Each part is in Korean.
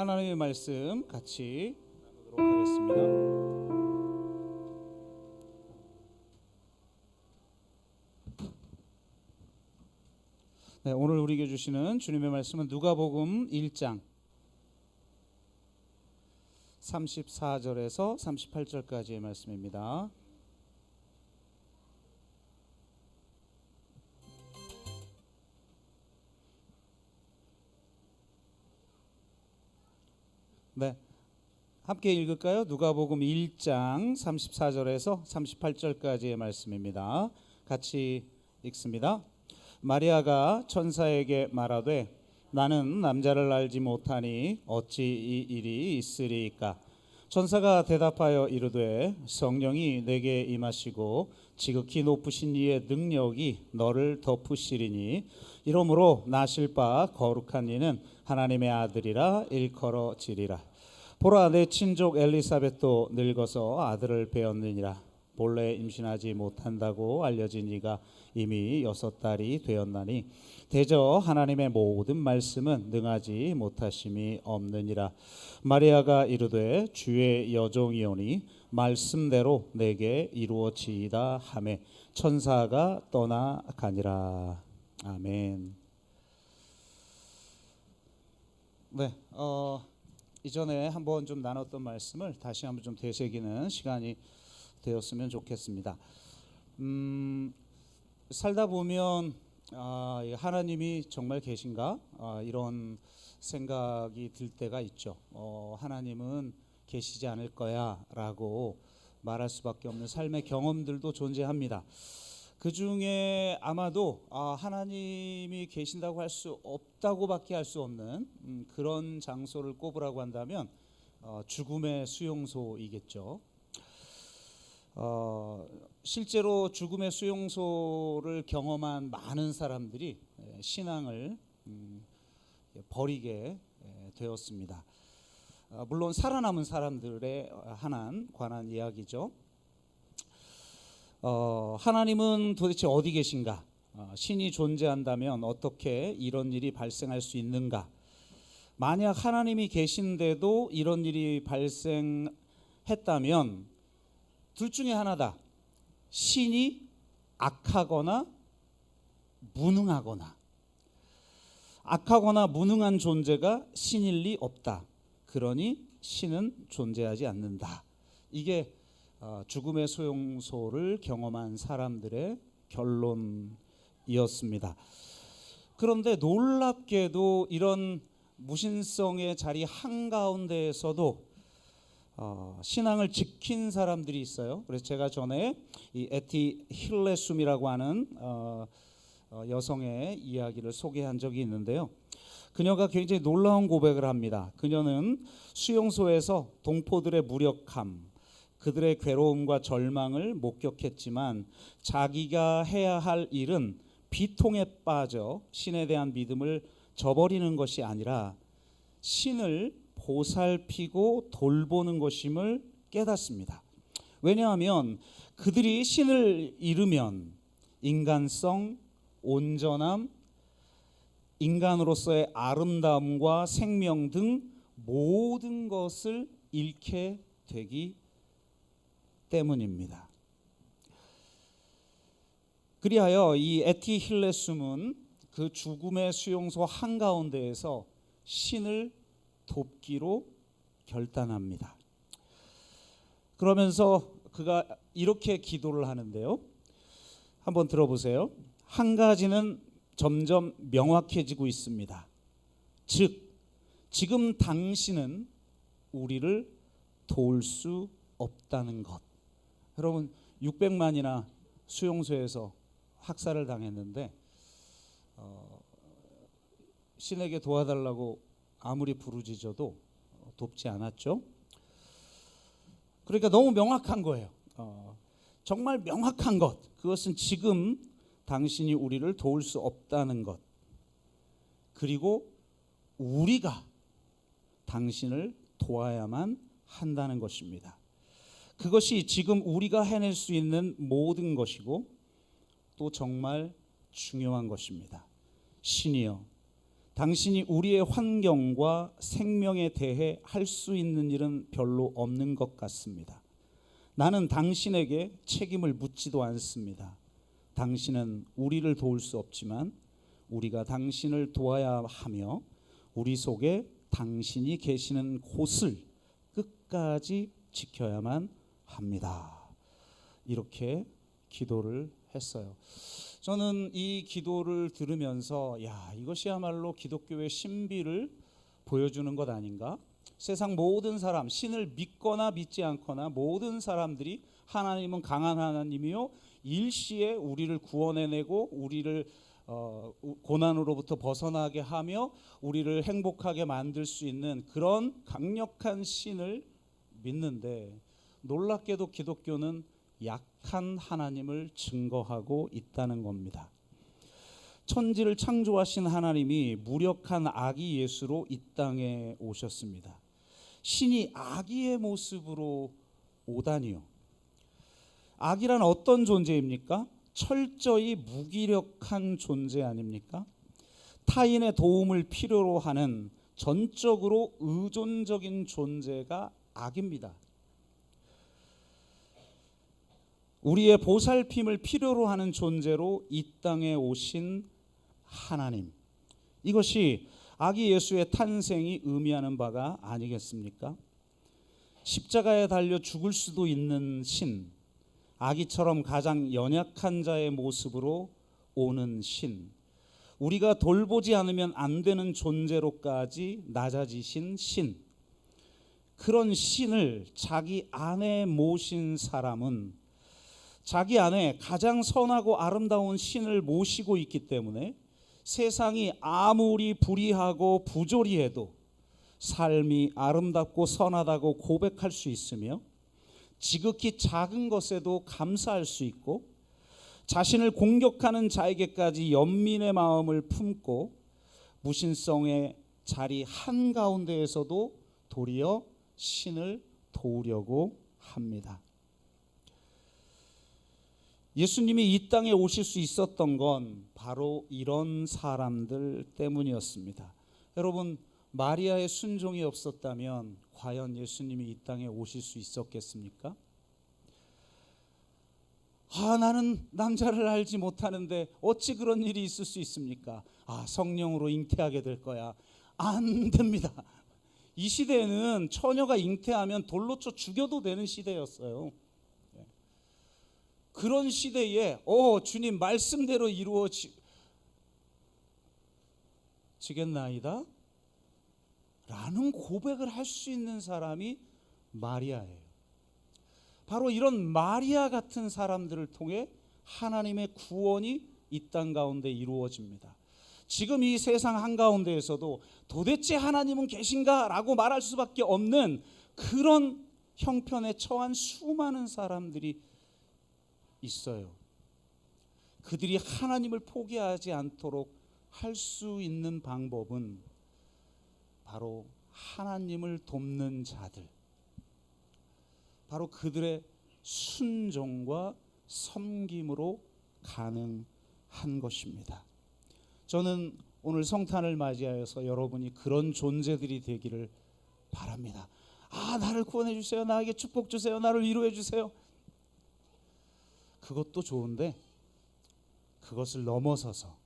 하나님의 말씀 같이 나누도록 하겠습니다. 네, 오늘 우리에게 주시는 주님의 말씀은 누가복음 1장 34절에서 38절까지의 말씀입니다. 네, 함께 읽을까요? 누가복음 1장 34절에서 38절까지의 말씀입니다. 같이 읽습니다. 마리아가 천사에게 말하되 나는 남자를 알지 못하니 어찌 이 일이 있으리이까? 천사가 대답하여 이르되 성령이 내게 임하시고 지극히 높으신 이의 능력이 너를 덮으시리니 이러므로 나실 바 거룩한 이는 하나님의 아들이라 일컬어지리라. 보라, 내 친족 엘리사벳도 늙어서 아들을 배었느니라. 본래 임신하지 못한다고 알려진 이가 이미 6달이 되었나니 대저 하나님의 모든 말씀은 능하지 못하심이 없느니라. 마리아가 이르되 주의 여종이오니 말씀대로 내게 이루어지이다 하매 천사가 떠나가니라. 아멘. 네, 이전에 한번 좀 나눴던 말씀을 다시 한번 좀 되새기는 시간이 되었으면 좋겠습니다. 살다 보면 하나님이 정말 계신가? 이런 생각이 들 때가 있죠. 하나님은 계시지 않을 거야 라고 말할 수밖에 없는 삶의 경험들도 존재합니다. 그 중에 아마도 하나님이 계신다고 할 수 없다고밖에 할 수 없는 그런 장소를 꼽으라고 한다면 죽음의 수용소이겠죠. 실제로 죽음의 수용소를 경험한 많은 사람들이 신앙을 버리게 되었습니다. 물론 살아남은 사람들에 관한 이야기죠. 하나님은 도대체 어디 계신가? 신이 존재한다면 어떻게 이런 일이 발생할 수 있는가? 만약 하나님이 계신데도 이런 일이 발생했다면 둘 중에 하나다. 신이 악하거나 무능하거나. 악하거나 무능한 존재가 신일 리 없다. 그러니 신은 존재하지 않는다. 이게 죽음의 수용소를 경험한 사람들의 결론이었습니다. 그런데 놀랍게도 이런 무신성의 자리 한가운데에서도 신앙을 지킨 사람들이 있어요. 그래서 제가 전에 이 에티 힐레숨이라고 하는 여성의 이야기를 소개한 적이 있는데요. 그녀가 굉장히 놀라운 고백을 합니다. 그녀는 수용소에서 동포들의 무력함, 그들의 괴로움과 절망을 목격했지만 자기가 해야 할 일은 비통에 빠져 신에 대한 믿음을 저버리는 것이 아니라 신을 보살피고 돌보는 것임을 깨닫습니다. 왜냐하면 그들이 신을 잃으면 인간성, 온전함, 인간으로서의 아름다움과 생명 등 모든 것을 잃게 되기 때문입니다. 그리하여 이 에티 힐레숨은 그 죽음의 수용소 한가운데에서 신을 돕기로 결단합니다. 그러면서 그가 이렇게 기도를 하는데요. 한번 들어보세요. 한 가지는 점점 명확해지고 있습니다. 즉, 지금 당신은 우리를 도울 수 없다는 것. 여러분, 600만이나 수용소에서 학살을 당했는데 신에게 도와달라고 아무리 부르짖어도 돕지 않았죠. 그러니까 너무 명확한 거예요. 정말 명확한 것. 그것은 지금 당신이 우리를 도울 수 없다는 것. 그리고 우리가 당신을 도와야만 한다는 것입니다. 그것이 지금 우리가 해낼 수 있는 모든 것이고 또 정말 중요한 것입니다. 신이여, 당신이 우리의 환경과 생명에 대해 할 수 있는 일은 별로 없는 것 같습니다. 나는 당신에게 책임을 묻지도 않습니다. 당신은 우리를 도울 수 없지만 우리가 당신을 도와야 하며 우리 속에 당신이 계시는 곳을 끝까지 지켜야만 합니다. 이렇게 기도를 했어요. 저는 이 기도를 들으면서 이것이야말로 기독교의 신비를 보여주는 것 아닌가? 세상 모든 사람, 신을 믿거나 믿지 않거나 모든 사람들이 하나님은 강한 하나님이요 일시에 우리를 구원해내고 우리를 고난으로부터 벗어나게 하며 우리를 행복하게 만들 수 있는 그런 강력한 신을 믿는데, 놀랍게도 기독교는 약한 하나님을 증거하고 있다는 겁니다. 천지를 창조하신 하나님이 무력한 아기 예수로 이 땅에 오셨습니다. 신이 아기의 모습으로 오다니요. 아기란 어떤 존재입니까? 철저히 무기력한 존재 아닙니까? 타인의 도움을 필요로 하는 전적으로 의존적인 존재가 악입니다. 우리의 보살핌을 필요로 하는 존재로 이 땅에 오신 하나님, 이것이 아기 예수의 탄생이 의미하는 바가 아니겠습니까? 십자가에 달려 죽을 수도 있는 신, 아기처럼 가장 연약한 자의 모습으로 오는 신, 우리가 돌보지 않으면 안 되는 존재로까지 낮아지신 신, 그런 신을 자기 안에 모신 사람은 자기 안에 가장 선하고 아름다운 신을 모시고 있기 때문에 세상이 아무리 불의하고 부조리해도 삶이 아름답고 선하다고 고백할 수 있으며 지극히 작은 것에도 감사할 수 있고 자신을 공격하는 자에게까지 연민의 마음을 품고 무신성의 자리 한가운데에서도 도리어 신을 도우려고 합니다. 예수님이 이 땅에 오실 수 있었던 건 바로 이런 사람들 때문이었습니다. 여러분, 마리아의 순종이 없었다면 과연 예수님이 이 땅에 오실 수 있었겠습니까? 나는 남자를 알지 못하는데 어찌 그런 일이 있을 수 있습니까? 성령으로 잉태하게 될 거야. 안 됩니다. 이 시대에는 처녀가 잉태하면 돌로 쳐 죽여도 되는 시대였어요. 그런 시대에 주님 말씀대로 이루어지겠나이다 라는 고백을 할 수 있는 사람이 마리아예요. 바로 이런 마리아 같은 사람들을 통해 하나님의 구원이 이 땅 가운데 이루어집니다. 지금 이 세상 한가운데에서도 도대체 하나님은 계신가? 라고 말할 수밖에 없는 그런 형편에 처한 수많은 사람들이 있어요. 그들이 하나님을 포기하지 않도록 할 수 있는 방법은 바로 하나님을 돕는 자들, 바로 그들의 순종과 섬김으로 가능한 것입니다. 저는 오늘 성탄을 맞이하여서 여러분이 그런 존재들이 되기를 바랍니다. 나를 구원해 주세요. 나에게 축복 주세요. 나를 위로해 주세요. 그것도 좋은데 그것을 넘어서서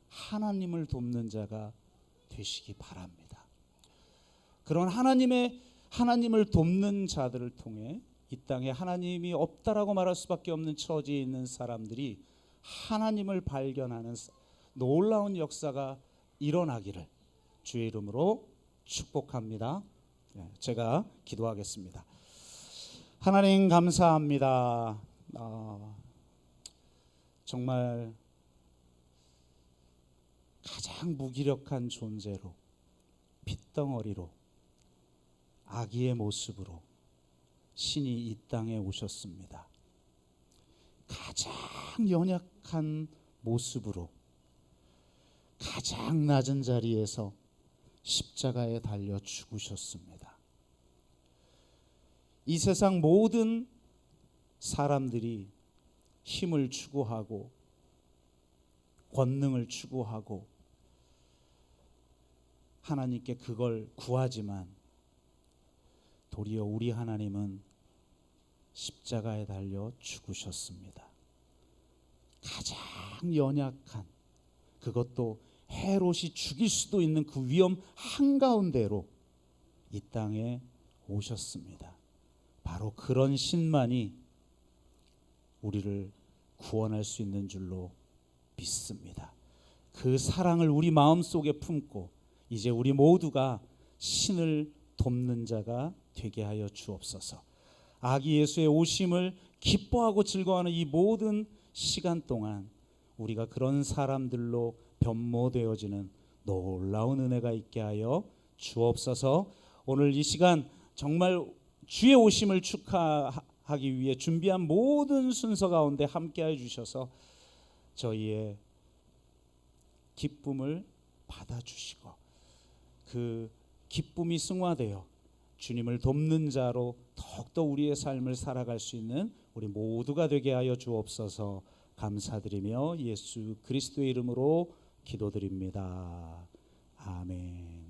하나님을 돕는 자가 되시기 바랍니다. 그런 하나님을 돕는 자들을 통해 이 땅에 하나님이 없다라고 말할 수밖에 없는 처지에 있는 사람들이 하나님을 발견하는 놀라운 역사가 일어나기를 주의 이름으로 축복합니다. 제가 기도하겠습니다. 하나님 감사합니다. 정말 가장 무기력한 존재로, 핏덩어리로, 아기의 모습으로 신이 이 땅에 오셨습니다. 가장 연약한 모습으로 가장 낮은 자리에서 십자가에 달려 죽으셨습니다. 이 세상 모든 사람들이 힘을 추구하고 권능을 추구하고 하나님께 그걸 구하지만 도리어 우리 하나님은 십자가에 달려 죽으셨습니다. 가장 연약한, 그것도 헤롯이 죽일 수도 있는 그 위험 한가운데로 이 땅에 오셨습니다. 바로 그런 신만이 우리를 구원할 수 있는 줄로 믿습니다. 그 사랑을 우리 마음속에 품고 이제 우리 모두가 신을 돕는 자가 되게 하여 주옵소서. 아기 예수의 오심을 기뻐하고 즐거워하는 이 모든 시간 동안 우리가 그런 사람들로 변모되어지는 놀라운 은혜가 있게 하여 주옵소서. 오늘 이 시간 정말 주의 오심을 축하하기 위해 준비한 모든 순서 가운데 함께해 주셔서 저희의 기쁨을 받아주시고 그 기쁨이 승화되어 주님을 돕는 자로 더욱더 우리의 삶을 살아갈 수 있는 우리 모두가 되게 하여 주옵소서. 감사드리며 예수 그리스도의 이름으로 기도드립니다. 아멘.